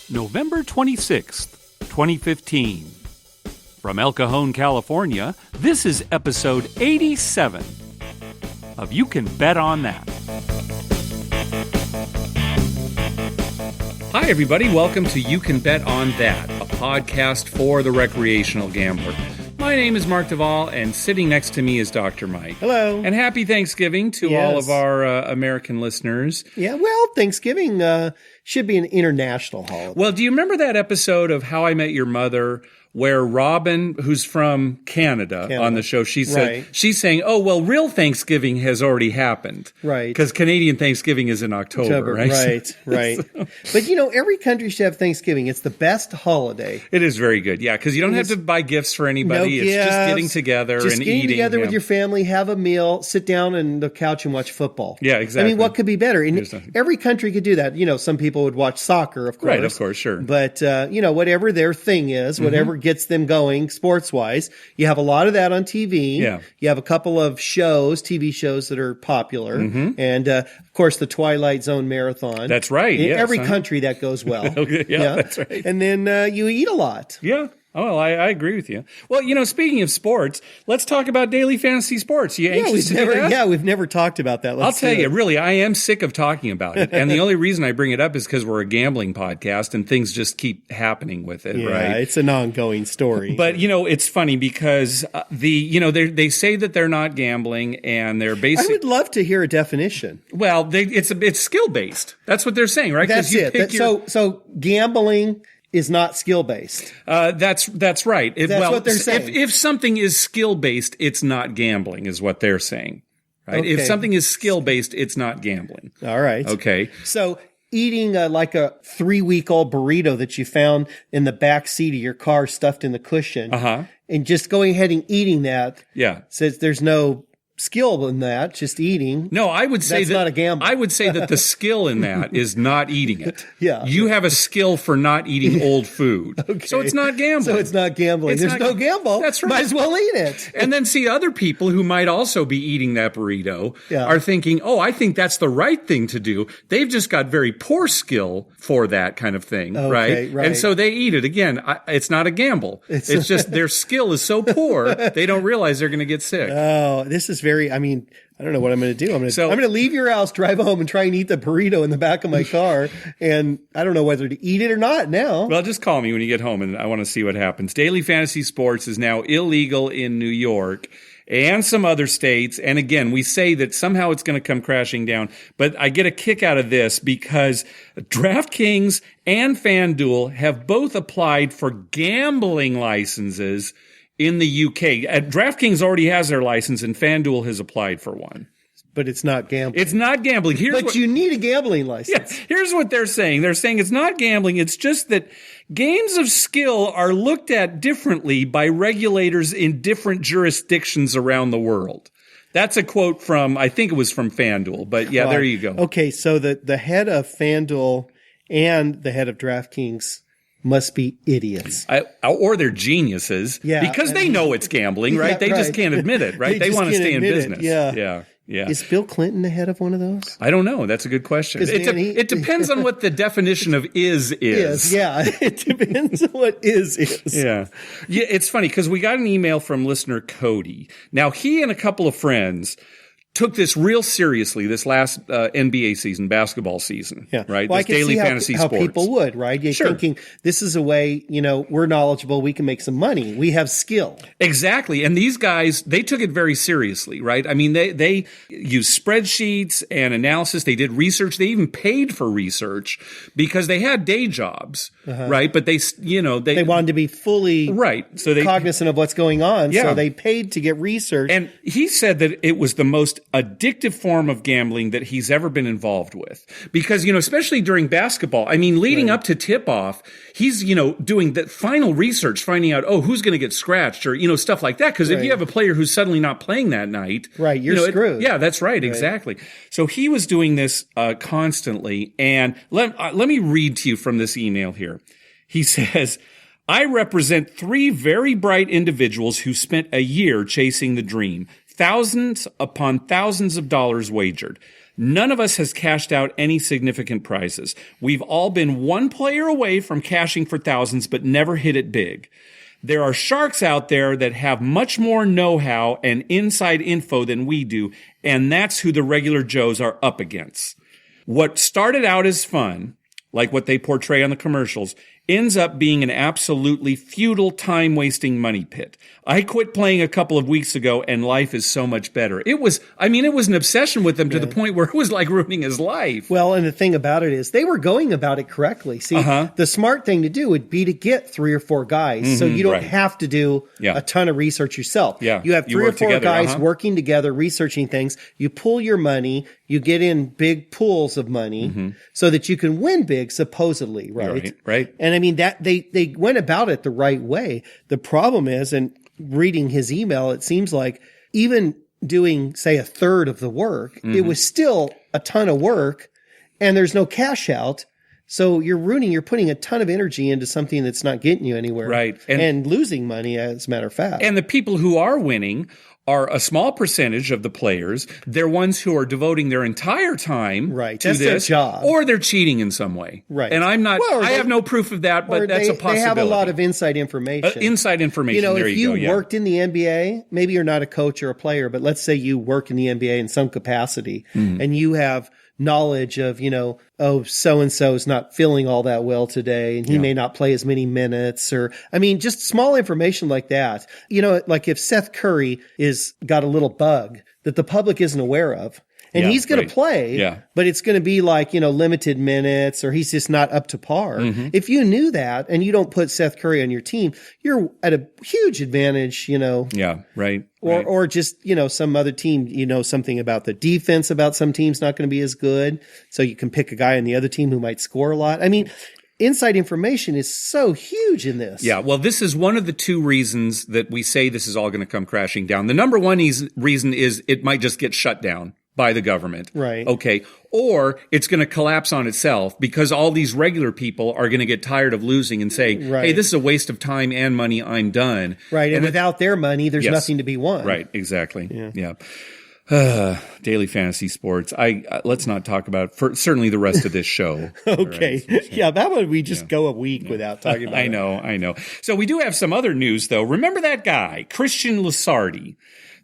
November 26th, 2015. From El Cajon, California, this is episode 87 of You Can Bet on That. Hi, everybody. Welcome to You Can Bet on That, a podcast for the recreational gambler. My name is Mark Duvall, and sitting next to me is Dr. Mike. Hello. And happy Thanksgiving to all of our American listeners. Yeah, well, Thanksgiving should be an international holiday. Well, do you remember that episode of How I Met Your Mother where Robin, who's from Canada on the show, she said, she's saying, oh, well, real Thanksgiving has already happened. Right. Because Canadian Thanksgiving is in October, right? Right. But, you know, every country should have Thanksgiving. It's the best holiday. It is very good, yeah, because you don't have to buy gifts for anybody. It's just getting together and eating. Just getting together with your family, have a meal, sit down on the couch and watch football. Yeah, exactly. I mean, what could be better? And every country could do that. You know, some people would watch soccer, of course. Right, of course, sure. But, you know, whatever their thing is, whatever gets them going sports-wise, you have a lot of that on TV. Yeah. You have a couple of TV shows that are popular. And, of course, the Twilight Zone Marathon. That's right, In yes, every country that goes well. Okay, yeah, that's right. And then you eat a lot. Yeah. Oh, well, I agree with you. Well, you know, speaking of sports, let's talk about daily fantasy sports. You anxious to do that? Yeah, we've never talked about that. I'll tell you, really, I am sick of talking about it. And the only reason I bring it up is because we're a gambling podcast and things just keep happening with it, right? Yeah, it's an ongoing story. But, you know, it's funny because they say that they're not gambling and they're basically... I would love to hear a definition. Well, it's skill-based. That's what they're saying, right? That's it. So gambling is not skill-based. That's right. That's what they're saying. If something is skill-based, it's not gambling, is what they're saying. Right? Okay. If something is skill-based, it's not gambling. All right. Okay. So eating like a 3-week-old burrito that you found in the back seat of your car stuffed in the cushion, and just going ahead and eating that, says there's no skill in that, just eating. No, I would say that's not a gamble. I would say that the skill in that is not eating it. Yeah. You have a skill for not eating old food. Okay. So it's not gambling. So it's not gambling. There's no gamble. That's right. Might as well eat it. And then see other people who might also be eating that burrito are thinking, oh, I think that's the right thing to do. They've just got very poor skill for that kind of thing, right? Right. And so they eat it. Again, it's not a gamble. It's just their skill is so poor, they don't realize they're going to get sick. Oh, this is I don't know what I'm going to do. I'm going to leave your house, drive home, and try and eat the burrito in the back of my car. And I don't know whether to eat it or not now. Well, just call me when you get home, and I want to see what happens. Daily fantasy sports is now illegal in New York and some other states. And again, we say that somehow it's going to come crashing down. But I get a kick out of this because DraftKings and FanDuel have both applied for gambling licenses in the UK. DraftKings already has their license, and FanDuel has applied for one. But it's not gambling. It's not gambling. You need a gambling license. Yeah, here's what they're saying. They're saying it's not gambling. It's just that games of skill are looked at differently by regulators in different jurisdictions around the world. That's a quote from, I think it was from FanDuel. But yeah, there you go. Okay, so the head of FanDuel and the head of DraftKings must be idiots. Or they're geniuses. Yeah. Because they know it's gambling, right? Yeah, they just can't admit it, right? They want to stay in business. Yeah. Is Bill Clinton the head of one of those? I don't know. That's a good question. It depends on what the definition of is. Yeah. It depends on what is. Yeah. It's funny because we got an email from listener Cody. Now, he and a couple of friends took this real seriously this last NBA season, basketball season, right? Well, this daily fantasy how sports. People would, right? You're thinking this is a way, we're knowledgeable, we can make some money, we have skill. Exactly. And these guys, they took it very seriously, right? I mean, they used spreadsheets and analysis. They did research. They even paid for research because they had day jobs, right? But they wanted to be fully cognizant of what's going on. Yeah. So they paid to get research. And he said that it was the most addictive form of gambling that he's ever been involved with. Because, especially during basketball, I mean, leading up to tip-off, he's, doing the final research, finding out, who's going to get scratched or, stuff like that. Because if you have a player who's suddenly not playing that night. Right, you're screwed. Yeah, that's right, exactly. So he was doing this constantly. And let me read to you from this email here. He says, I represent 3 very bright individuals who spent a year chasing the dream. Thousands upon thousands of dollars wagered. None of us has cashed out any significant prizes. We've all been one player away from cashing for thousands, but never hit it big. There are sharks out there that have much more know-how and inside info than we do, and that's who the regular Joes are up against. What started out as fun, like what they portray on the commercials, ends up being an absolutely futile, time-wasting money pit. I quit playing a couple of weeks ago, and life is so much better. It was an obsession with them to the point where it was like ruining his life. Well, and the thing about it is they were going about it correctly. See, the smart thing to do would be to get 3 or 4 guys so you don't have to do a ton of research yourself. Yeah. You have 3 or 4 guys working together, researching things. You pool your money. You get in big pools of money so that you can win big, supposedly, right? Right. And I mean, that they went about it the right way. The problem is, and reading his email, it seems like even doing, say, a third of the work, it was still a ton of work and there's no cash out. So you're putting a ton of energy into something that's not getting you anywhere. Right. And losing money, as a matter of fact. And the people who are winning are a small percentage of the players. They're ones who are devoting their entire time to that's this, their job. Or they're cheating in some way. Right. And I'm not, I have no proof of that, but that's a possibility. They have a lot of inside information. Inside information, there if you go. You worked in the NBA, maybe you're not a coach or a player, but let's say you work in the NBA in some capacity and you have knowledge of, so-and-so is not feeling all that well today and he may not play as many minutes or, just small information like that. Like if Seth Curry is got a little bug that the public isn't aware of, and he's going to play, but it's going to be like, limited minutes or he's just not up to par. If you knew that and you don't put Seth Curry on your team, you're at a huge advantage, Yeah, right. Or just, some other team, something about the defense about some teams not going to be as good. So you can pick a guy on the other team who might score a lot. Inside information is so huge in this. Yeah, well, this is one of the 2 reasons that we say this is all going to come crashing down. The number one reason is it might just get shut down by the government. Right. Okay. Or it's going to collapse on itself because all these regular people are going to get tired of losing and say, hey, this is a waste of time and money. I'm done. Right. And without their money, there's nothing to be won. Right. Exactly. Yeah. Daily fantasy sports. Let's not talk about for certainly the rest of this show. Okay. Right? Yeah. That would we just go a week without talking about I know. So we do have some other news though. Remember that guy, Christian Lasardi,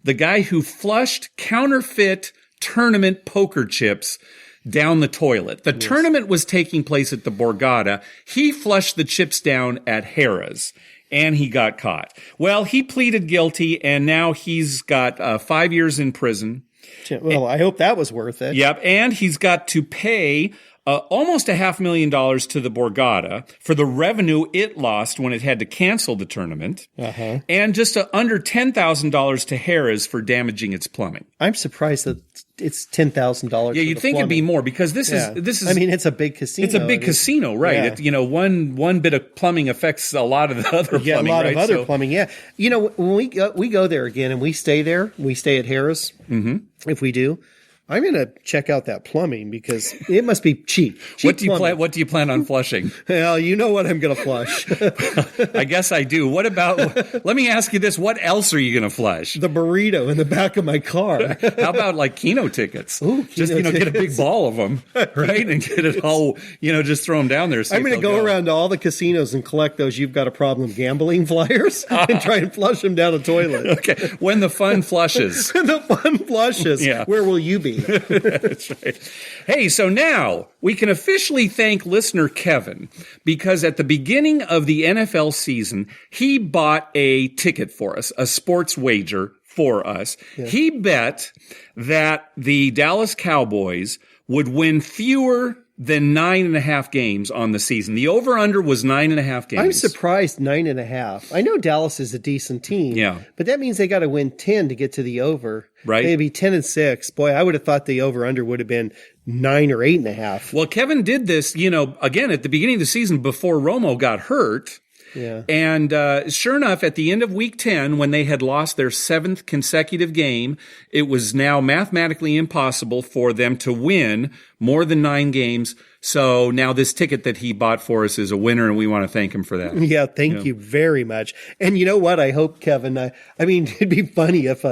the guy who flushed counterfeit tournament poker chips down the toilet. The tournament was taking place at the Borgata. He flushed the chips down at Harrah's, and he got caught. Well, he pleaded guilty, and now he's got 5 years in prison. Well, I hope that was worth it. Yep, and he's got to pay almost $500,000 to the Borgata for the revenue it lost when it had to cancel the tournament, and just under $10,000 to Harrah's for damaging its plumbing. I'm surprised that it's $10,000. Yeah, you'd think it'd be more because this is. It's a big casino. It's a big casino, right? Yeah. One bit of plumbing affects a lot of the other plumbing. Yeah, a lot of other So, plumbing. Yeah, when we go there again and we stay there, we stay at Harrah's. If we do. I'm going to check out that plumbing because it must be cheap. What do you plan on flushing? Well, you know what I'm going to flush. I guess I do. What about, let me ask you this. What else are you going to flush? The burrito in the back of my car. How about like Keno tickets? Ooh, just, get a big ball of them, right? And get it all, just throw them down there. I'm going to go around to all the casinos and collect those "You've Got a Problem" gambling flyers and try and flush them down the toilet. Okay. When the fun flushes. When the fun flushes. Yeah. Where will you be? That's right. Hey, so now we can officially thank listener Kevin because at the beginning of the NFL season, he bought a ticket for us, a sports wager for us. Yeah. He bet that the Dallas Cowboys would win fewer than 9.5 games on the season. The over-under was 9.5 games. I'm surprised 9.5. I know Dallas is a decent team, but that means they got to win 10 to get to the over. Right. Maybe 10-6. Boy, I would have thought the over-under would have been 9 or 8.5. Well, Kevin did this, again, at the beginning of the season before Romo got hurt. Yeah. And sure enough, at the end of week 10, when they had lost their 7th consecutive game, it was now mathematically impossible for them to win more than 9 games. So now this ticket that he bought for us is a winner, and we want to thank him for that. Yeah, thank you very much. And you know what? I hope, Kevin, I mean, it'd be funny if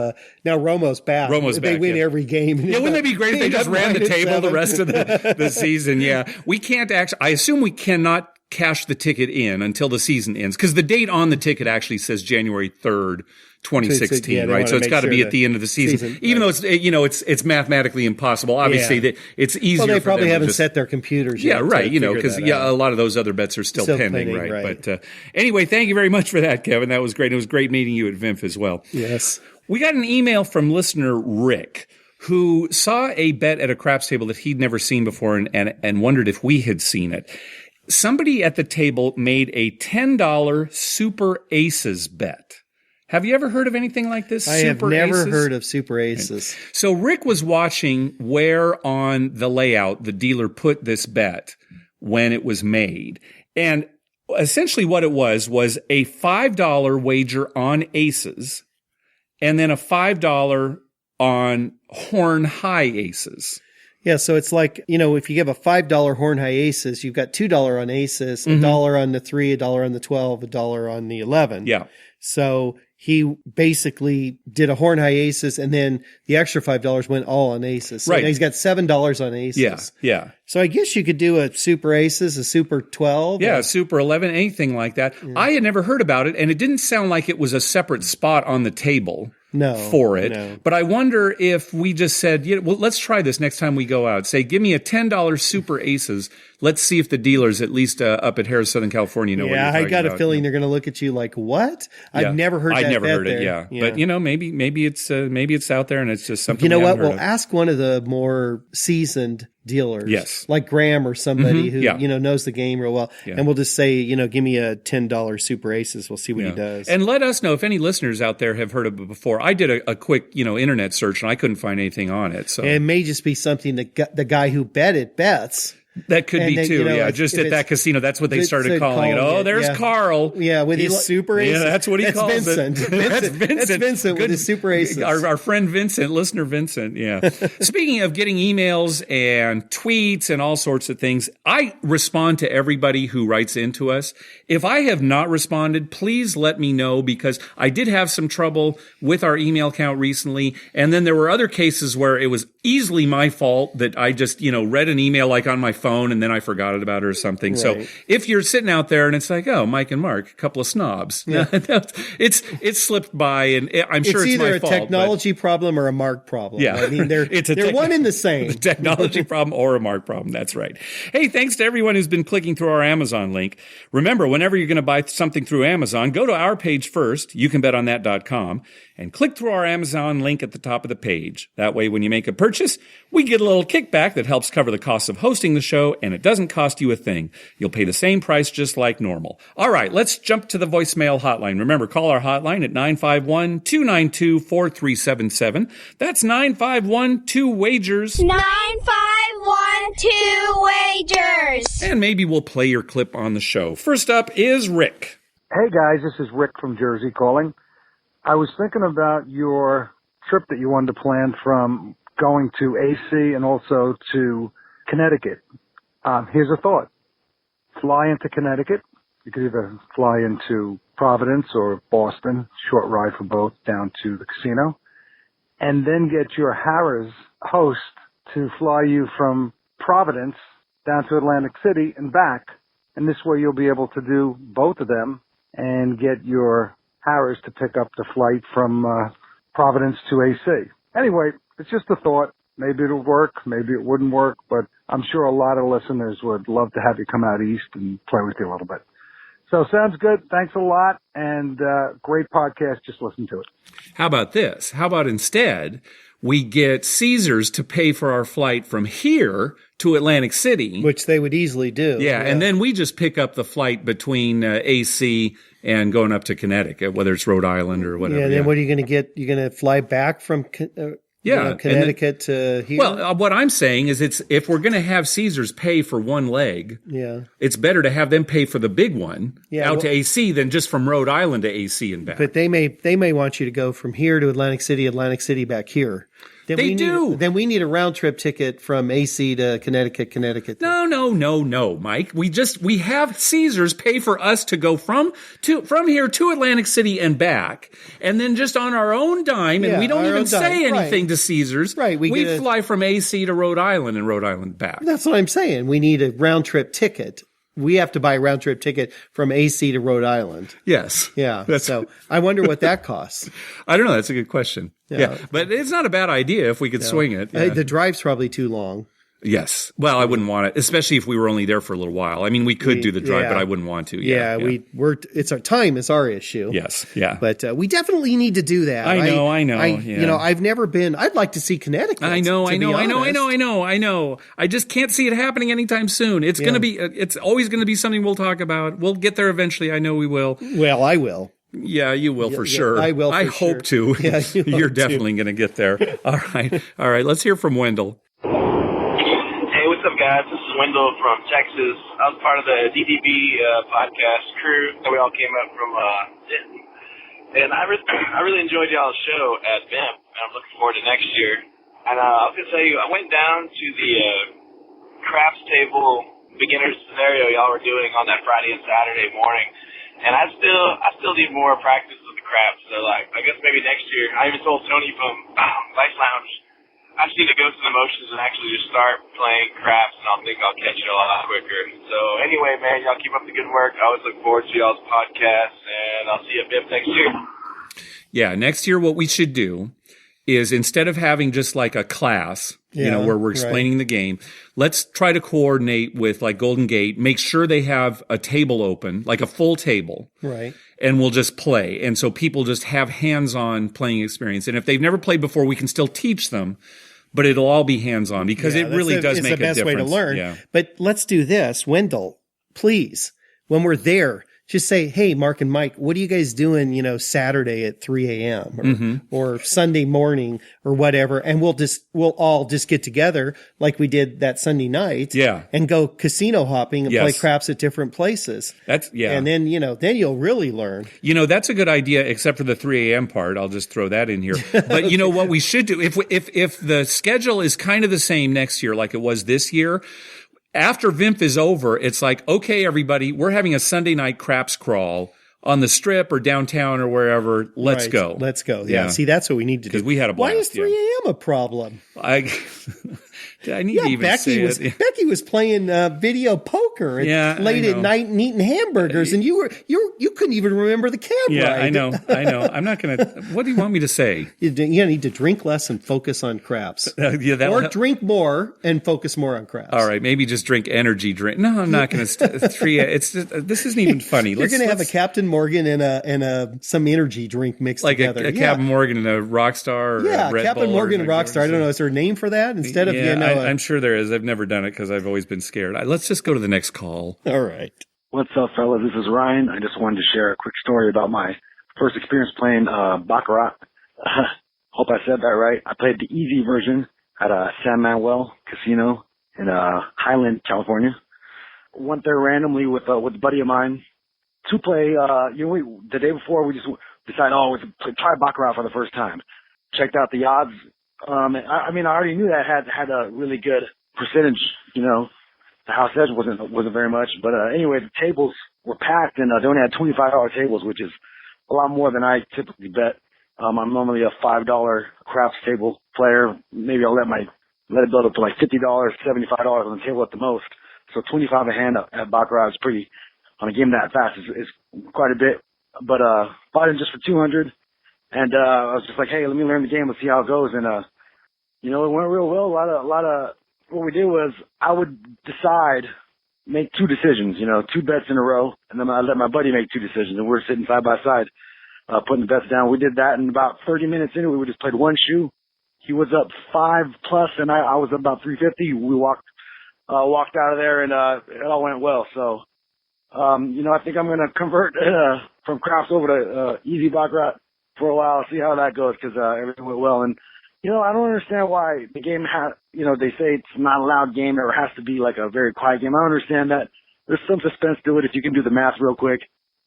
now Romo's back. They win every game. Yeah, wouldn't that be great if they just ran the table the rest of the season? Yeah. We can't actually, I assume we cannot cash the ticket in until the season ends, because the date on the ticket actually says January 3rd, 2016, right? So it's got to be at the end of the season. Even though it's mathematically impossible. Obviously, that it's easier. Well, they for probably them haven't set their computers yet. Yeah, right. Because a lot of those other bets are still pending, right? But anyway, thank you very much for that, Kevin. That was great. It was great meeting you at VIMF as well. Yes. We got an email from listener Rick, who saw a bet at a craps table that he'd never seen before and wondered if we had seen it. Somebody at the table made a $10 Super Aces bet. Have you ever heard of anything like this? I have never heard of Super Aces. So Rick was watching where on the layout the dealer put this bet when it was made. And essentially what it was a $5 wager on aces and then a $5 on horn high aces. Yeah, so it's like, if you give a $5 horn high aces, you've got $2 on aces, $1 on the 3, $1 on the 12, $1 on the 11. Yeah. So he basically did a horn high aces, and then the extra $5 went all on aces. So he's got $7 on aces. Yeah. So I guess you could do a Super Aces, a Super 12. Yeah, a Super 11, anything like that. Yeah. I had never heard about it, and it didn't sound like it was a separate spot on the table. For it. No. But I wonder if we just said, let's try this next time we go out. Say, give me a $10 Super Aces. Let's see if the dealers, at least up at Harris, Southern California, know what you're talking about. I got a feeling they're going to look at you like, what? I've never heard that. I'd never heard it, yeah. But, maybe it's out there and it's just something. You know what? We'll ask one of the more seasoned dealers. Yes. Like Graham or somebody who, knows the game real well. Yeah. And we'll just say, give me a $10 Super Aces. We'll see what he does. And let us know if any listeners out there have heard of it before. I did a quick, internet search and I couldn't find anything on it. So it may just be something that the guy who bet it bets. That could be too, just at that casino. That's what they started calling it. Oh, there's Carl. Yeah, with his Super Aces. Yeah, that's what he calls Vincent. it. That's Vincent. That's Vincent with his Super Aces. Our friend Vincent, listener Vincent, yeah. Speaking of getting emails and tweets and all sorts of things, I respond to everybody who writes into us. If I have not responded, please let me know, because I did have some trouble with our email count recently, and then there were other cases where it was easily my fault that I just, read an email like on my phone and then I forgot about it or something. Right. So if you're sitting out there and it's like, oh, Mike and Mark, a couple of snobs, it's slipped by, and I'm sure it's my fault. It's either a technology problem or a Mark problem. Yeah. I mean, they're one and the same. A technology problem or a Mark problem. That's right. Hey, thanks to everyone who's been clicking through our Amazon link. Remember, whenever you're going to buy something through Amazon, go to our page first, youcanbetonthat.com, and click through our Amazon link at the top of the page. That way, when you make a purchase, we get a little kickback that helps cover the cost of hosting the show, and it doesn't cost you a thing. You'll pay the same price just like normal. All right, let's jump to the voicemail hotline. Remember, call our hotline at 951-292-4377. That's 951-2-WAGERS. 951-2-WAGERS. And maybe we'll play your clip on the show. First up is Rick. Hey, guys, this is Rick from Jersey calling. I was thinking about your trip that you wanted to plan from going to AC and also to Connecticut. Here's a thought. Fly into Connecticut. You could either fly into Providence or Boston, short ride for both, down to the casino, and then get your Harrah's host to fly you from Providence down to Atlantic City and back. And this way you'll be able to do both of them and get your Harrah's to pick up the flight from Providence to AC. Anyway, it's just a thought. Maybe it'll work, maybe it wouldn't work, but I'm sure a lot of listeners would love to have you come out east and play with you a little bit. So sounds good. Thanks a lot, and great podcast. Just listen to it. How about this? How about instead we get Caesars to pay for our flight from here to Atlantic City? Which they would easily do. Yeah, and then we just pick up the flight between AC and going up to Connecticut, whether it's Rhode Island or whatever. Yeah, and then what are you going to get? You're going to fly back from Yeah, Connecticut to here. Well, what I'm saying is, if we're going to have Caesars pay for one leg, it's better to have them pay for the big one to AC than just from Rhode Island to AC and back. But they may want you to go from here to Atlantic City back here. Then we need a round trip ticket from AC to Connecticut. No, Mike. We have Caesars pay for us to go from here to Atlantic City and back, and then just on our own dime, and we don't even say anything to Caesars. Right. We fly from AC to Rhode Island and Rhode Island back. That's what I'm saying. We need a round trip ticket. We have to buy a round trip ticket from AC to Rhode Island. Yes. Yeah. So I wonder what that costs. I don't know. That's a good question. Yeah. But it's not a bad idea if we could swing it. Yeah. The drive's probably too long. Yes. Well, I wouldn't want it, especially if we were only there for a little while. I mean, we could do the drive, but I wouldn't want to. It's our time is our issue. Yes. Yeah. But we definitely need to do that. I know. You know, I've never been. I'd like to see Connecticut. I know. I just can't see it happening anytime soon. It's going to be. It's always going to be something we'll talk about. We'll get there eventually. I know we will. Well, I will. Yeah, you will for sure. I will. I hope to. Yeah, you're definitely going to get there. All right. Let's hear from Wendell. What's up, guys? This is Wendell from Texas. I was part of the DDB podcast crew that we all came up from Denton. And I really enjoyed y'all's show at VIMFP, and I'm looking forward to next year. And I was going to tell you, I went down to the craps table beginner scenario y'all were doing on that Friday and Saturday morning. And I still need more practice with the craps. So, I guess maybe next year, I even told Tony from Vice Lounge, I just need to go through the motions and actually just start playing craps, and I'll think I'll catch it a lot quicker. So anyway, man, y'all keep up the good work. I always look forward to y'all's podcast, and I'll see you at VIMFP next year. Yeah, next year what we should do is, instead of having just like a class, where we're explaining the game, let's try to coordinate with like Golden Gate, make sure they have a table open, like a full table. Right. And we'll just play. And so people just have hands-on playing experience. And if they've never played before, we can still teach them, but it'll all be hands-on because it really does make a difference. It's the best way to learn. Yeah. But let's do this. Wendell, please, when we're there, just say, hey, Mark and Mike, what are you guys doing, Saturday at 3 a.m. or Sunday morning or whatever? And we'll all just get together like we did that Sunday night. Yeah. And go casino hopping and play craps at different places. And then, then you'll really learn. That's a good idea, except for the 3 a.m. part. I'll just throw that in here. But what we should do, if the schedule is kind of the same next year, like it was this year, after VIMFP is over, it's like, okay, everybody, we're having a Sunday night craps crawl on the Strip or downtown or wherever. Let's go. Let's go. Yeah. See, that's what we need to do. Because we had a blast. Why is 3 a.m. a problem? I need to even say it. Becky was playing video poker late at night and eating hamburgers, and you couldn't even remember the cab ride. Yeah, I know. I'm not going to. What do you want me to say? You need to drink less and focus on craps. Or drink more and focus more on craps. All right, maybe just drink energy drink. No, I'm not going to. This isn't even funny. You're going to have a Captain Morgan and some energy drink mixed together. Like a Captain Morgan and a Rockstar. Yeah, Captain Morgan and Rockstar. I don't know. Is there a name for that instead of I'm sure there is. I've never done it because I've always been scared. Let's just go to the next call. All right. What's up, fellas? This is Ryan. I just wanted to share a quick story about my first experience playing Baccarat. Hope I said that right. I played the easy version at San Manuel Casino in Highland, California. Went there randomly with a buddy of mine to play. The day before, we just decided, we try Baccarat for the first time. Checked out the odds. I already knew that had a really good percentage, The house edge wasn't very much, but anyway, the tables were packed, and they only had $25 tables, which is a lot more than I typically bet. I'm normally a $5 craps table player. Maybe I'll let it build up to like $50, $75 on the table at the most. So 25 a hand at Baccarat is pretty, on a game that fast, is quite a bit. But bought in just for 200. And I was just like, hey, let me learn the game. Let's see how it goes. And it went real well. A lot of what we did was I would make two decisions, 2 bets in a row, and then I let my buddy make 2 decisions, and we're sitting side by side, putting the bets down. We did that, and about 30 minutes into it, we just played one shoe. He was up 5+, and I was up about 350. We walked out of there, and it all went well. So, I think I'm going to convert from craps over to easy Baccarat for a while, see how that goes, because everything went well. And I don't understand why the game they say it's not a loud game or it has to be like a very quiet game. I don't understand that. There's some suspense to it if you can do the math real quick.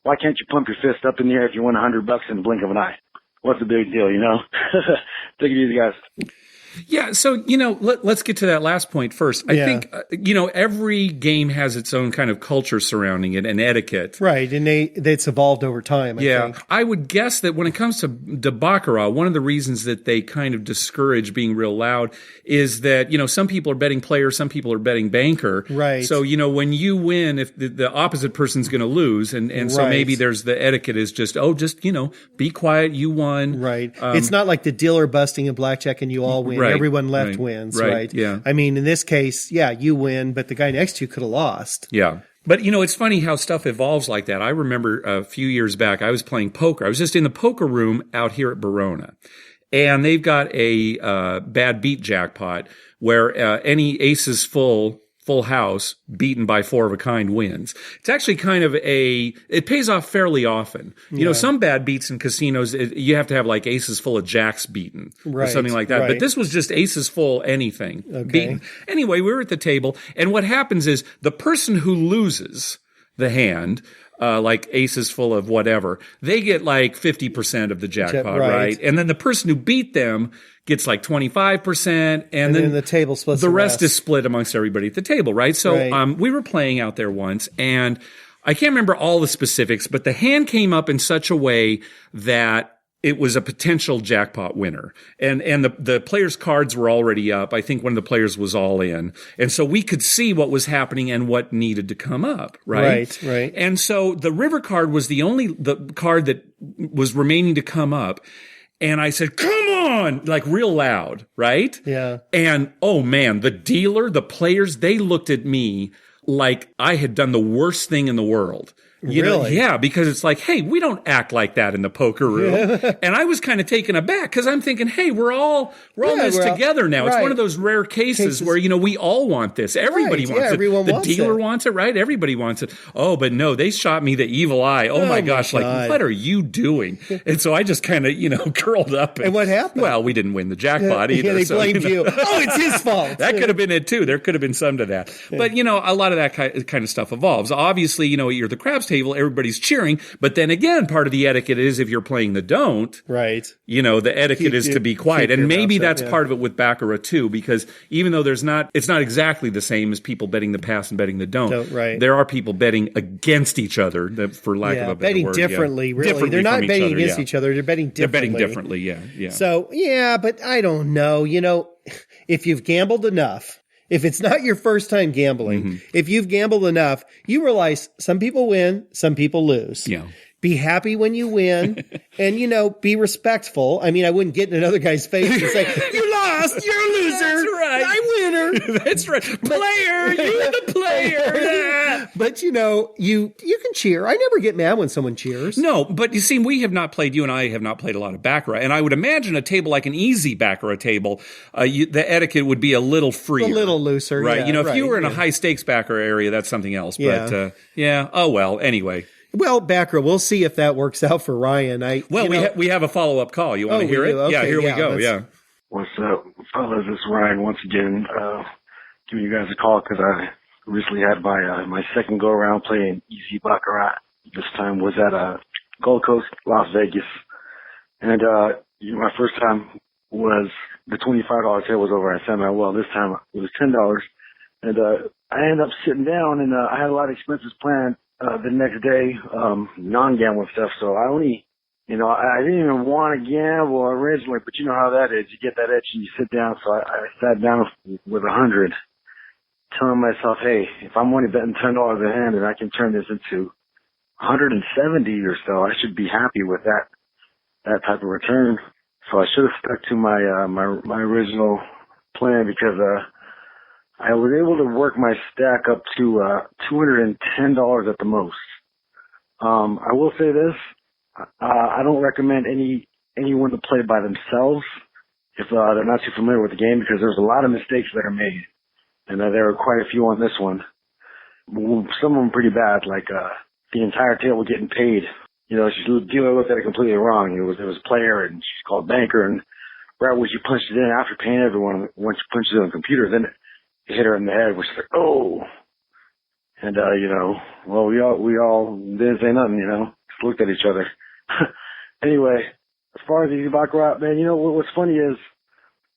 Why can't you pump your fist up in the air if you win $100 in the blink of an eye? What's the big deal, Take it easy, guys. Yeah, so, let's get to that last point first. I think, every game has its own kind of culture surrounding it and etiquette. Right, and it's evolved over time, I think. I would guess that when it comes to Baccarat, one of the reasons that they kind of discourage being real loud is that, some people are betting player, some people are betting banker. Right. So, when you win, if the opposite person's going to lose, and so maybe there's the etiquette is just, be quiet, you won. Right. It's not like the dealer busting in blackjack and you all win. Everyone left wins, right? Yeah. I mean, in this case, you win, but the guy next to you could have lost. Yeah. But, it's funny how stuff evolves like that. I remember a few years back, I was playing poker. I was just in the poker room out here at Verona. And they've got a bad beat jackpot where any aces full house beaten by 4 of a kind wins. It's actually kind of it pays off fairly often. Some bad beats in casinos, you have to have like aces full of jacks beaten or something like that. Right. But this was just aces full anything beaten. Anyway, we were at the table, and what happens is the person who loses the hand, like aces full of whatever, they get like 50% of the jackpot, right? And then the person who beat them gets like 25%, and then the table splits. The rest is split amongst everybody at the table, right? So we were playing out there once, and I can't remember all the specifics, but the hand came up in such a way that it was a potential jackpot winner. And the players' cards were already up. I think one of the players was all in. And so we could see what was happening and what needed to come up, right? Right. And so the river card was the card that was remaining to come up. And I said, come on, like real loud, right? Yeah. And oh man, the dealer, the players, they looked at me like I had done the worst thing in the world. Really? Yeah, because it's like, hey, we don't act like that in the poker room. And I was kind of taken aback because I'm thinking, hey, we're all in this together now. It's one of those rare cases where, we all want this. Everybody wants it. Everyone the dealer wants it, right? Everybody wants it. Oh, but no, they shot me the evil eye. Oh my gosh, like, what are you doing? And so I just kind of, curled up. And what happened? Well, we didn't win the jackpot either. Yeah, they blamed you. Oh, it's his fault. That could have been it too. There could have been some to that. But, a lot of that kind of stuff evolves. Obviously, you're the craps table, everybody's cheering. But then again, part of the etiquette is if you're playing the don't, right? The etiquette is to be quiet. And maybe that's part of it with Baccarat too, because even though it's not exactly the same as people betting the pass and betting the don't. Right. There are people betting against each other, for lack of a better betting word. differently, really. Differently they're not betting other, against each other. They're betting differently. They're betting differently, yeah. So, but I don't know. If you've gambled enough, if it's not your first time gambling, if you've gambled enough, you realize some people win, some people lose. Yeah. Be happy when you win and, be respectful. I mean, I wouldn't get in another guy's face and say, you lost, you're a loser. That's right. I'm winner. That's right. Player, you're the player. But, you can cheer. I never get mad when someone cheers. No, but you see, you and I have not played a lot of Baccarat. And I would imagine a table like an easy Baccarat table, the etiquette would be a little freer. A little looser. Right. Yeah, if you were in a high stakes Baccarat area, that's something else. Yeah. But, oh well, anyway. Well, Baccarat, we'll see if that works out for Ryan. We have a follow-up call. You want to hear it? Okay, yeah, here we go. Yeah. What's up, fellas? This is Ryan once again, giving you guys a call because I recently had my second go-around playing easy Baccarat. This time was at Gold Coast, Las Vegas. And my first time was the $25 table was over at San Manuel. This time it was $10. And I ended up sitting down, and I had a lot of expenses planned the next day, non-gambling stuff. So I only, I didn't even want to gamble originally, but you know how that is. You get that itch and you sit down. So I sat down with 100, telling myself, hey, if I'm only betting $10 a hand and I can turn this into 170 or so, I should be happy with that type of return. So I should have stuck to my original plan because, I was able to work my stack up to $210 at the most. I will say this: I don't recommend anyone to play by themselves if they're not too familiar with the game, because there's a lot of mistakes that are made, and there are quite a few on this one. Some of them pretty bad, like the entire table getting paid. She's dealer looked at it completely wrong. It was player, and she's called banker, and right when she punched it in after paying everyone, once she punched it on the computer, then it hit her in the head, which was like, oh. And, well, we all didn't say nothing, just looked at each other. Anyway, as far as the Baccarat, man, what's funny is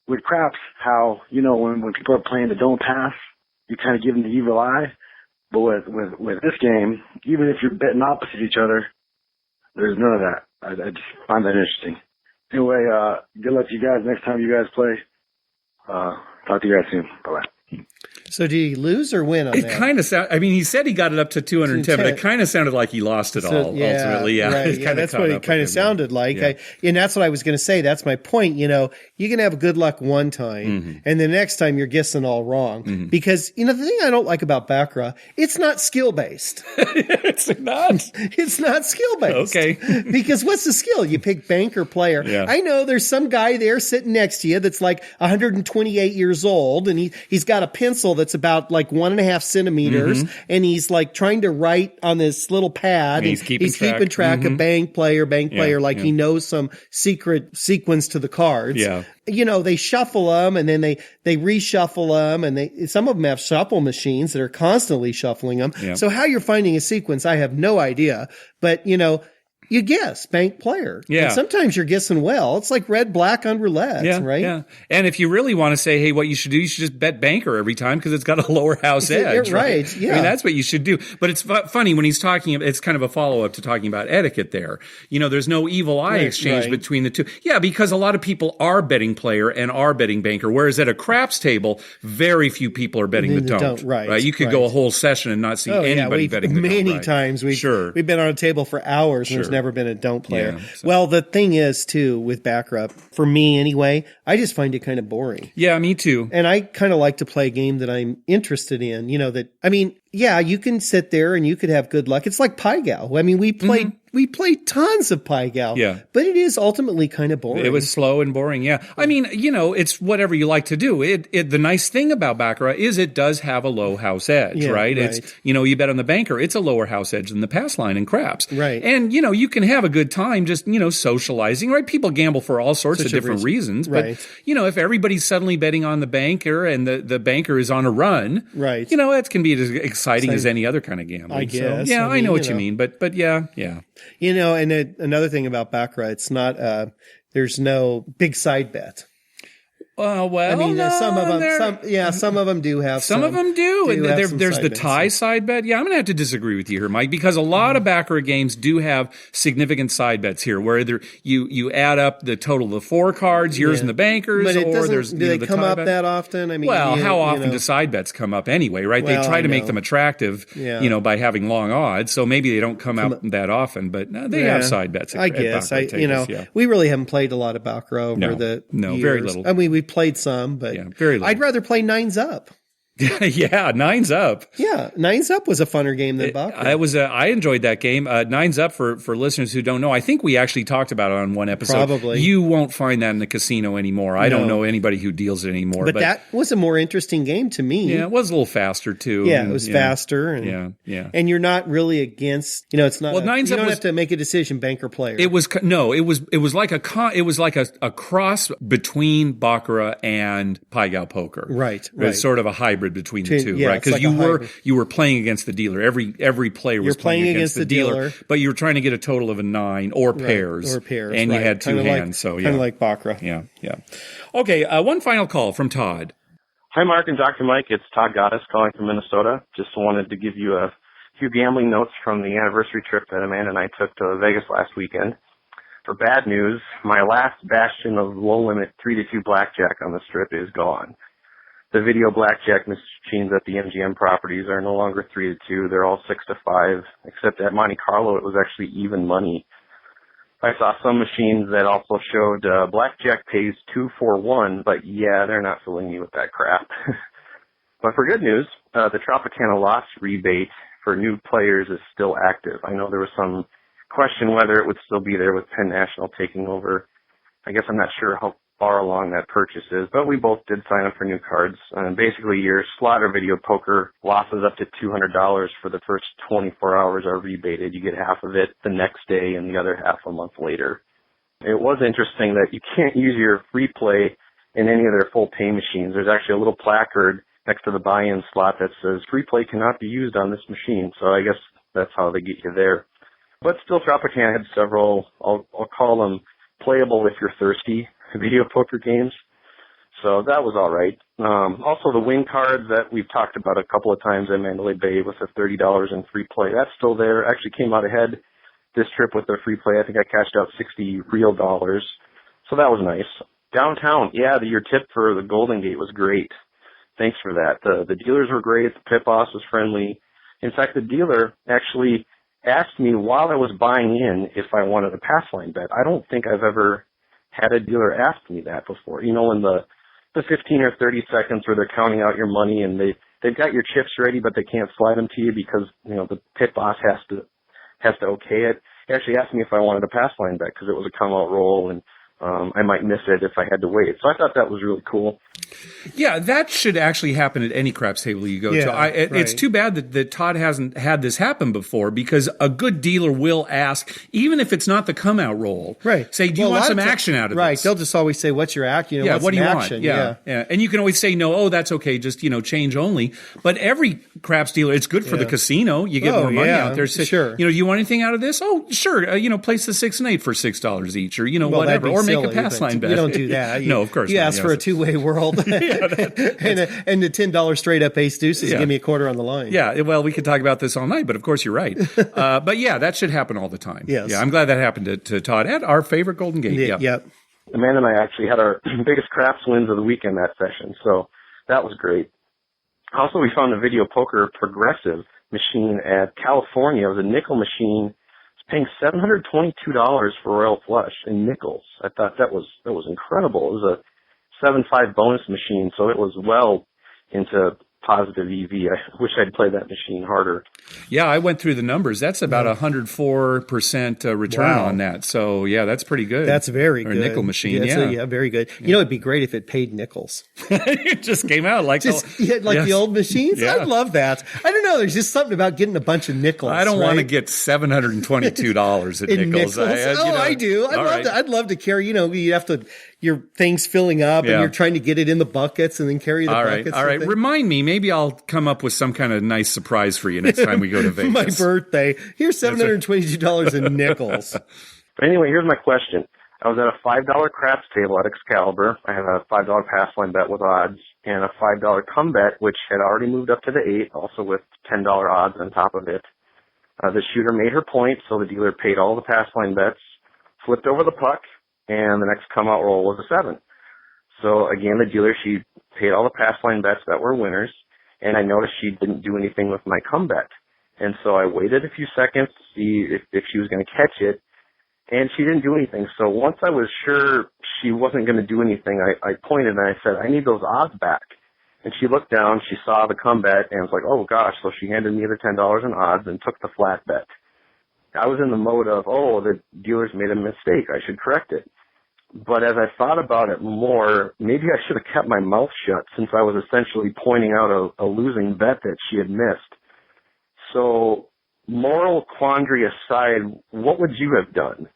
with craps, how, when people are playing the don't pass, you kind of give them the evil eye. But with this game, even if you're betting opposite each other, there's none of that. I just find that interesting. Anyway, good luck to you guys next time you guys play. Talk to you guys soon. Bye-bye. So did he lose or win on that? It kind of sounded, I mean, he said he got it up to 210, but it kind of sounded like he lost it all, ultimately. Yeah, right. That's what it kind of sounded like. Yeah. And that's what I was going to say. That's my point. You can have good luck one time, and the next time you're guessing all wrong. Because, the thing I don't like about Baccarat, it's not skill-based. It's not? It's not skill-based. Okay. Because what's the skill? You pick bank or player. Yeah. I know there's some guy there sitting next to you that's like 128 years old, and he's got a pencil that's about like 1.5 centimeters, and he's like trying to write on this little pad. And he's keeping track of bank player, like he knows some secret sequence to the cards. Yeah. They shuffle them and then they reshuffle them, and some of them have shuffle machines that are constantly shuffling them. Yeah. So how you're finding a sequence, I have no idea. But, you guess bank player. Yeah. And sometimes you're guessing well. It's like red, black on roulette, right? Yeah. And if you really want to say, hey, what you should do, you should just bet banker every time because it's got a lower house edge. Right. Yeah. I mean, that's what you should do. But it's funny when he's talking, it's kind of a follow-up to talking about etiquette there. There's no evil eye exchange between the two. Yeah, because a lot of people are betting player and are betting banker, whereas at a craps table, very few people are betting the don't. Right. You could go a whole session and not see anybody betting the don't. Many times we've been on a table for hours and there's never been a don't player. Yeah, so. Well, the thing is, too, with Baccarat, for me anyway, I just find it kind of boring. Yeah, me too. And I kind of like to play a game that I'm interested in, yeah, you can sit there and you could have good luck. It's like Pai Gow. I mean, we played tons of Pai Gow. Yeah. But it is ultimately kind of boring. It was slow and boring, yeah. I mean, it's whatever you like to do. The nice thing about Baccarat is it does have a low house edge, right? It's, you bet on the banker, it's a lower house edge than the pass line and craps. Right. And, you can have a good time just, socializing, right? People gamble for all sorts of different reasons. But, if everybody's suddenly betting on the banker and the banker is on a run, right. That can be as exciting as any other kind of gambling. I guess. So, yeah, I know what you mean, but yeah. And another thing about Baccarat, it's not, there's no big side bet. Well, I mean, no, some of them do have. Some of them do. And there's the tie side bet. Yeah, I'm going to have to disagree with you here, Mike, because a lot of Baccarat games do have significant side bets here, where you add up the total of the 4 cards, yours and the bankers, but do they come up that often? I mean, how often do side bets come up anyway, right? They try to make them attractive, by having long odds. So maybe they don't come out that often, but they have side bets. I guess. We really haven't played a lot of Baccarat over the years. Very little. I mean, we played some, but very little. I'd rather play Nines Up. Yeah, Nines Up. Yeah, Nines Up was a funner game than Baccarat. I enjoyed that game. Nines Up, for listeners who don't know, I think we actually talked about it on one episode. Probably. You won't find that in the casino anymore. I don't know anybody who deals it anymore. But that was a more interesting game to me. Yeah, it was a little faster too. Yeah, it was faster. And, and you're not really against. It's not. Well, Nines Up. You don't have to make a decision, bank or player. It was like a cross between Baccarat and Pai Gow poker. Right. It was sort of a hybrid between the two, right? Because you were playing against the dealer. Every player was playing against the dealer, but you were trying to get a total of a 9 or pairs, and you had 2 hands. So kind of like Baccarat. Yeah. Okay, one final call from Todd. Hi, Mark and Dr. Mike. It's Todd Goddess calling from Minnesota. Just wanted to give you a few gambling notes from the anniversary trip that Amanda and I took to Vegas last weekend. For bad news, my last bastion of low-limit 3-2 blackjack on the strip is gone. The video blackjack machines at the MGM properties are no longer 3-2. They're all 6-5, except at Monte Carlo it was actually even money. I saw some machines that also showed blackjack pays 2-4-1, but yeah, they're not fooling me with that crap. But for good news, the Tropicana loss rebate for new players is still active. I know there was some question whether it would still be there with Penn National taking over. I guess I'm not sure how far along that purchase is, but we both did sign up for new cards. Basically, your slot or video poker losses up to $200 for the first 24 hours are rebated. You get half of it the next day and the other half a month later. It was interesting that you can't use your free play in any of their full pay machines. There's actually a little placard next to the buy-in slot that says free play cannot be used on this machine. So I guess that's how they get you there. But still, Tropicana had several, I'll call them playable if you're thirsty, video poker games. So that was all right. Also, the win cards that we've talked about a couple of times at Mandalay Bay with the $30 in free play, that's still there. Actually came out ahead this trip with their free play. I think I cashed out $60 real dollars. So that was nice. Downtown, yeah, your tip for the Golden Gate was great. Thanks for that. The dealers were great. The pit boss was friendly. In fact, the dealer actually asked me while I was buying in if I wanted a pass line bet. I don't think I've ever had a dealer ask me that before. You know, when the 15 or 30 seconds where they're counting out your money and they've got your chips ready, but they can't slide them to you because, you know, the pit boss has to okay it. He actually asked me if I wanted a pass line bet because it was a come out roll and I might miss it if I had to wait. So I thought that was really cool. Yeah, that should actually happen at any craps table you go to. It's too bad that Todd hasn't had this happen before, because a good dealer will ask, even if it's not the come out roll. Right. Say, do you want some action out of this? Right. They'll just always say, what's your action? Yeah, what do you want? Yeah. And you can always say, no, oh, that's okay, just, change only. But every craps dealer, it's good for the casino. You get more money out there. So, sure. Do you want anything out of this? Oh, sure. Place the 6 and 8 for $6 each, or, whatever. Or make a pass line bet. You don't do that. No, of course you not. ask for a two-way world. and the $10 straight up ace deuces, give me a quarter on the line. Yeah, well, we could talk about this all night, but of course you're right. But yeah, that should happen all the time. Yes. Yeah, I'm glad that happened to Todd at our favorite Golden Gate. Yep. Amanda and I actually had our biggest craps wins of the weekend that session, so that was great. Also, we found a video poker progressive machine at California. It was a nickel machine. Paying $722 for Royal Flush in nickels. I thought that was incredible. It was a 7-5 bonus machine, so it was well into positive EV. I wish I'd played that machine harder. Yeah, I went through the numbers. That's about 104% return on that. So, yeah, that's pretty good. That's very good. Or a nickel machine, very good. It'd be great if it paid nickels. It just came out like the old machines. Yeah. I love that. I don't know. There's just something about getting a bunch of nickels. I don't want to get $722 at nickels. I do. I'd love to carry, you have to, your thing's filling up and you're trying to get it in the buckets and then carry the buckets. All right. Remind me, maybe I'll come up with some kind of nice surprise for you next time we go to Vegas. My birthday. Here's $722 in nickels. But anyway, here's my question. I was at a $5 craps table at Excalibur. I had a $5 pass line bet with odds and a $5 come bet, which had already moved up to the 8, also with $10 odds on top of it. The shooter made her point, so the dealer paid all the pass line bets, flipped over the puck, and the next come out roll was a 7. So again, the dealer, she paid all the pass line bets that were winners, and I noticed she didn't do anything with my come bet. And so I waited a few seconds to see if she was going to catch it, and she didn't do anything. So once I was sure she wasn't going to do anything, I pointed and I said, I need those odds back. And she looked down, she saw the come bet, and was like, oh gosh, so she handed me the $10 in odds and took the flat bet. I was in the mode of, the dealer's made a mistake, I should correct it. But as I thought about it more, maybe I should have kept my mouth shut since I was essentially pointing out a losing bet that she had missed. So, moral quandary aside, what would you have done?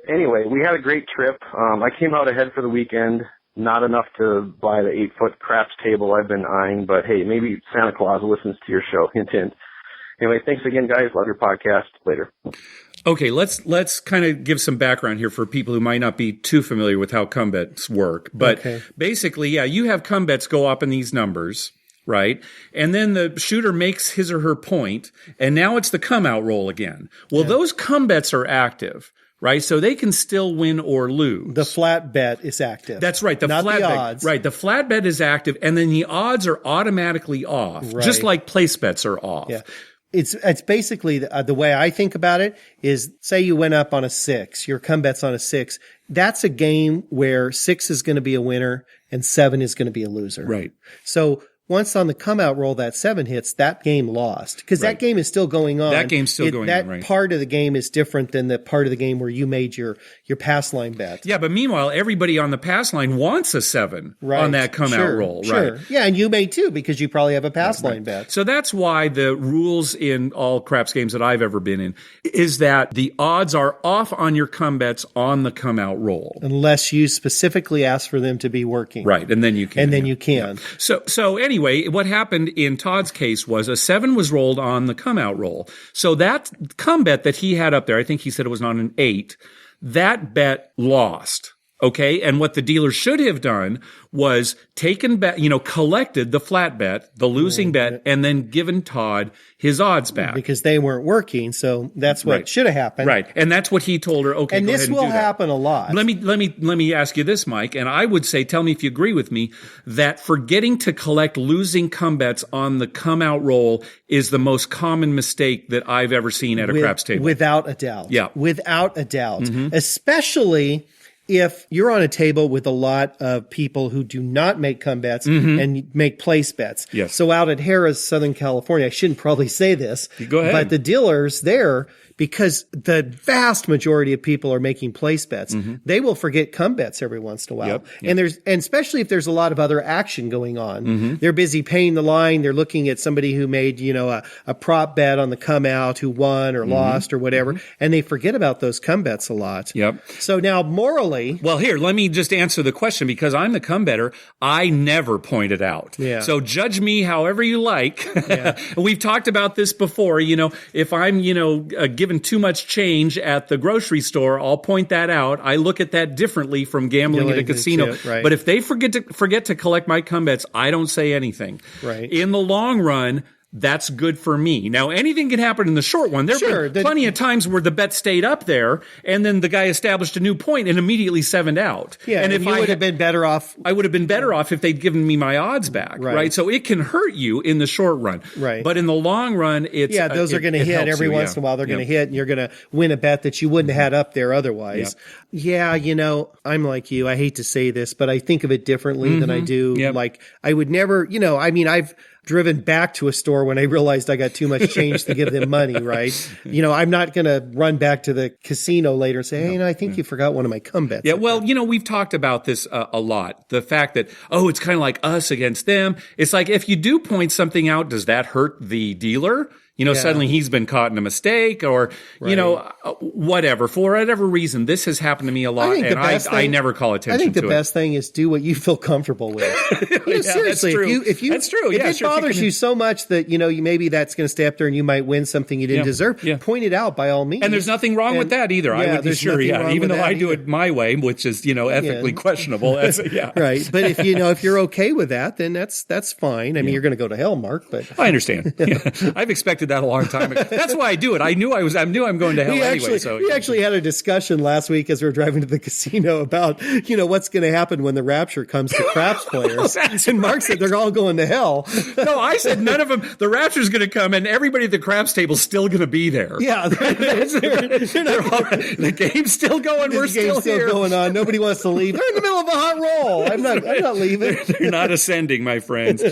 Anyway, we had a great trip. I came out ahead for the weekend. Not enough to buy the 8-foot craps table I've been eyeing, but hey, maybe Santa Claus listens to your show. Hint, hint. Anyway, thanks again, guys. Love your podcast. Later. Okay, let's kind of give some background here for people who might not be too familiar with how come bets work. But basically, you have come bets go up in these numbers, right? And then the shooter makes his or her point, and now it's the come out roll again. Well, those come bets are active. Right, so they can still win or lose. The flat bet is active. That's right. Not flat the bet, odds. Right, the flat bet is active, and then the odds are automatically off, just like place bets are off. Yeah. It's basically the way I think about it is, say you went up on a 6, your come bet's on a 6. That's a game where 6 is going to be a winner and 7 is going to be a loser. Right. So once on the come out roll that 7 hits, that game lost. Because that game is still going on. That game's still going on, right. That part of the game is different than the part of the game where you made your pass line bet. Yeah, but meanwhile, everybody on the pass line wants a 7 on that come out roll. Sure. Right. Yeah, and you may too, because you probably have a pass line bet. So that's why the rules in all craps games that I've ever been in is that the odds are off on your come bets on the come out roll. Unless you specifically ask for them to be working. Right, and then you can. And then you can. Yeah. So anyway, what happened in Todd's case was a 7 was rolled on the come out roll. So that come bet that he had up there, I think he said it was on an 8, that bet lost. Okay. And what the dealer should have done was collected the flat bet, the losing bet, and then given Todd his odds back. Because they weren't working. So that's what should have happened. Right. And that's what he told her. Okay. And go this ahead and will do that. happen a lot. Let me ask you this, Mike. And I would say, tell me if you agree with me, that forgetting to collect losing come bets on the come out roll is the most common mistake that I've ever seen at a craps table. Without a doubt. Yeah. Without a doubt. Mm-hmm. Especially if you're on a table with a lot of people who do not make come bets and make place bets. Yes. So out at Harrah's, Southern California, I shouldn't probably say this. Go ahead. But the dealers there, because the vast majority of people are making place bets, they will forget come bets every once in a while. Yep. And especially if there's a lot of other action going on. They're busy paying the line. They're looking at somebody who made, a prop bet on the come out, who won or lost or whatever. And they forget about those come bets a lot. Yep. So now morally. Well, here, let me just answer the question because I'm the come better. I never point it out. Yeah. So judge me however you like. Yeah. We've talked about this before. If I'm, given too much change at the grocery store, I'll point that out. I look at that differently from gambling at a casino. Right. But if they forget to collect my come bets, I don't say anything. Right. In the long run, that's good for me. Now, anything can happen in the short one. There have been plenty of times where the bet stayed up there, and then the guy established a new point and immediately 7'd out. Yeah, and if I would have been better off. I would have been better off if they'd given me my odds back, right? So it can hurt you in the short run. Right. But in the long run, it's... Yeah, those are going to hit every once in a while. They're going to hit, and you're going to win a bet that you wouldn't have had up there otherwise. Yeah, I'm like you. I hate to say this, but I think of it differently than I do. Like, I would never, I've driven back to a store when I realized I got too much change to give them money, right? I'm not going to run back to the casino later and say, hey, I think you forgot one of my come bets. Yeah, well, we've talked about this a lot. The fact that, it's kind of like us against them. It's like if you do point something out, does that hurt the dealer? Suddenly he's been caught in a mistake or, whatever. For whatever reason, this has happened to me a lot, and I never call attention to it. I think the best thing is do what you feel comfortable with. Seriously, that's true. If it bothers you so much that, maybe that's going to stay up there and you might win something you didn't deserve, point it out by all means. And there's nothing wrong with that either. I would be sure, even though I do it my way, which is, ethically questionable. Right. But if you're okay with that, then that's fine. I mean, you're going to go to hell, Mark, but I understand. I've expected that a long time ago. That's why I do it. I knew I'm going to hell anyway. We actually had a discussion last week as we were driving to the casino about, what's going to happen when the rapture comes to craps players. And Mark said they're all going to hell. No, I said none of them. The rapture's going to come and everybody at the craps table is still going to be there. Yeah. The game's still going. We're still here. Going on. Nobody wants to leave. They're in the middle of a hot roll. I'm not leaving. They're not ascending, my friends.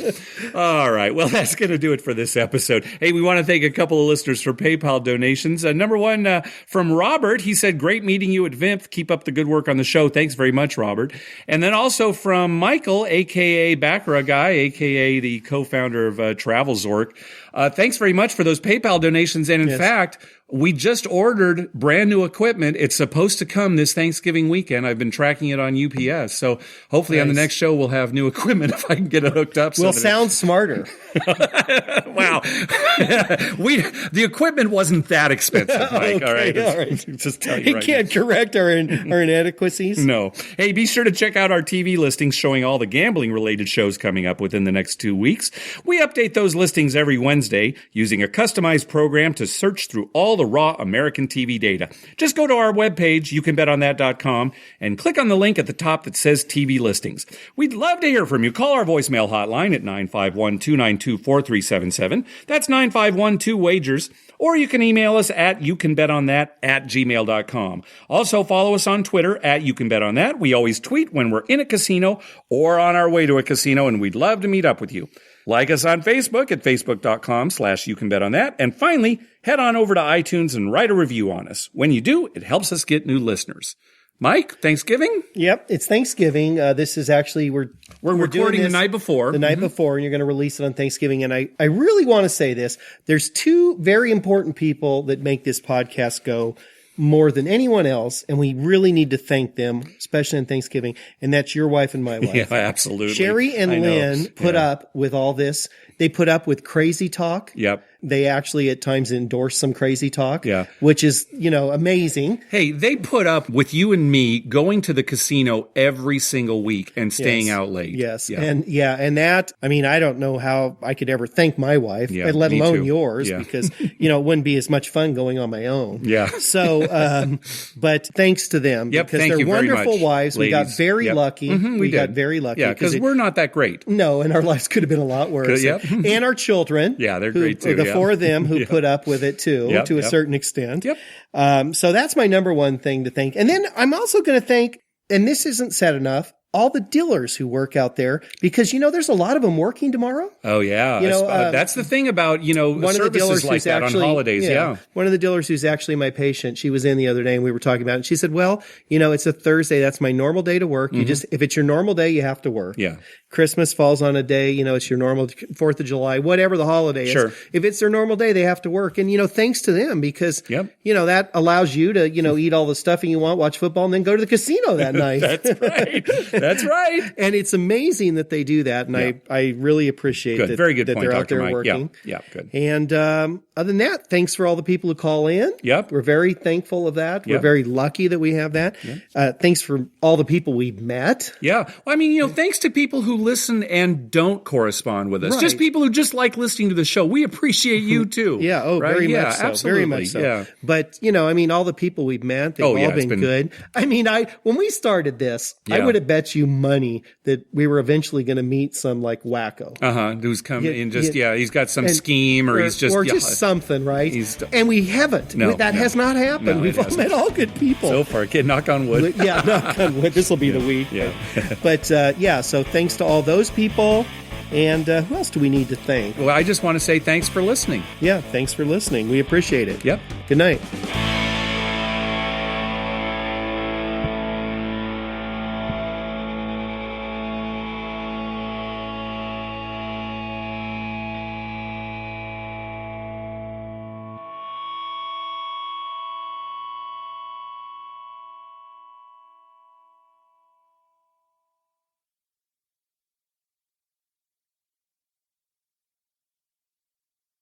All right. Well, that's going to do it for this episode. Hey, we want to thank a couple of listeners for PayPal donations. Number one, from Robert. He said, great meeting you at VIMFP. Keep up the good work on the show. Thanks very much, Robert. And then also from Michael, a.k.a. Baccarat guy, a.k.a. the co-founder of TravelZork. Thanks very much for those PayPal donations. And in fact, we just ordered brand new equipment. It's supposed to come this Thanksgiving weekend. I've been tracking it on UPS. So hopefully on the next show, we'll have new equipment if I can get it hooked up. We'll sound smarter. Wow. The equipment wasn't that expensive, Mike. Okay, all right. Just tell you can't correct our inadequacies. No. Hey, be sure to check out our TV listings showing all the gambling related shows coming up within the next 2 weeks. We update those listings every Wednesday using a customized program to search through all the raw American TV data. Just go to our webpage, youcanbetonThat.com, and click on the link at the top that says TV listings. We'd love to hear from you. Call our voicemail hotline at 951-292-4377. That's 951-2-WAGERS. Or you can email us at youcanbetonThat@gmail.com. Also, follow us on Twitter at youcanbetonThat. We always tweet when we're in a casino or on our way to a casino, and we'd love to meet up with you. Like us on Facebook at facebook.com/youcanbetonThat. And finally, head on over to iTunes and write a review on us. When you do, it helps us get new listeners. Mike, Thanksgiving? Yep, it's Thanksgiving. This is actually, we're recording the night before. The night before, and you're going to release it on Thanksgiving. And I really want to say this. There's two very important people that make this podcast go more than anyone else, and we really need to thank them, especially on Thanksgiving, and that's your wife and my wife. Yeah, absolutely. Sherry and Lynn put up with all this. They put up with crazy talk. Yep. They actually at times endorse some crazy talk, yeah, which is, amazing. Hey, they put up with you and me going to the casino every single week and staying out late. Yes. Yeah. And that, I don't know how I could ever thank my wife, let alone yours, because, it wouldn't be as much fun going on my own. Yeah. So, but thanks to them, because they're wonderful wives. Ladies. We got very lucky. Mm-hmm, we got very lucky. Yeah, because we're not that great. No, and our lives could have been a lot worse. And our children. Yeah, they're great too. The four of them who put up with it too, to a certain extent. Yep. So that's my number one thing to thank. And then I'm also going to thank, and this isn't said enough, all the dealers who work out there, because, there's a lot of them working tomorrow. Oh, yeah. That's the thing about, one services of the dealers like that actually, on holidays. Yeah. One of the dealers who's actually my patient, she was in the other day and we were talking about it. And she said, well, it's a Thursday. That's my normal day to work. Mm-hmm. If it's your normal day, you have to work. Yeah. Christmas falls on a day, it's your normal 4th of July, whatever the holiday is. Sure. If it's their normal day, they have to work. And, thanks to them, because, that allows you to, eat all the stuffing you want, watch football, and then go to the casino that night. That's right. That's right. And it's amazing that they do that. And I really appreciate that, Very good that point, they're Dr. out there Mike. working. Yeah, good. And other than that, thanks for all the people who call in. Yep. We're very thankful of that. We're very lucky that we have that. Yep. Thanks for all the people we've met. Yeah. Well, thanks to people who listen and don't correspond with us. Right. Just people who just like listening to the show. We appreciate you too. Yeah. Oh, right? very much so. Absolutely. Very much so. Yeah. But, all the people we've met, they've all been good. When we started this, I would have bet you money that we were eventually going to meet some like wacko. Who's come in he's got some scheme or he's just. Or just something, right? And we haven't. That has not happened. No, we've all met all good people. So far. Okay, knock on wood. Yeah, knock on wood. This will be the week. Yeah. But so thanks to all those people. And who else do we need to thank? Well, I just want to say thanks for listening. Yeah, thanks for listening. We appreciate it. Yep. Good night.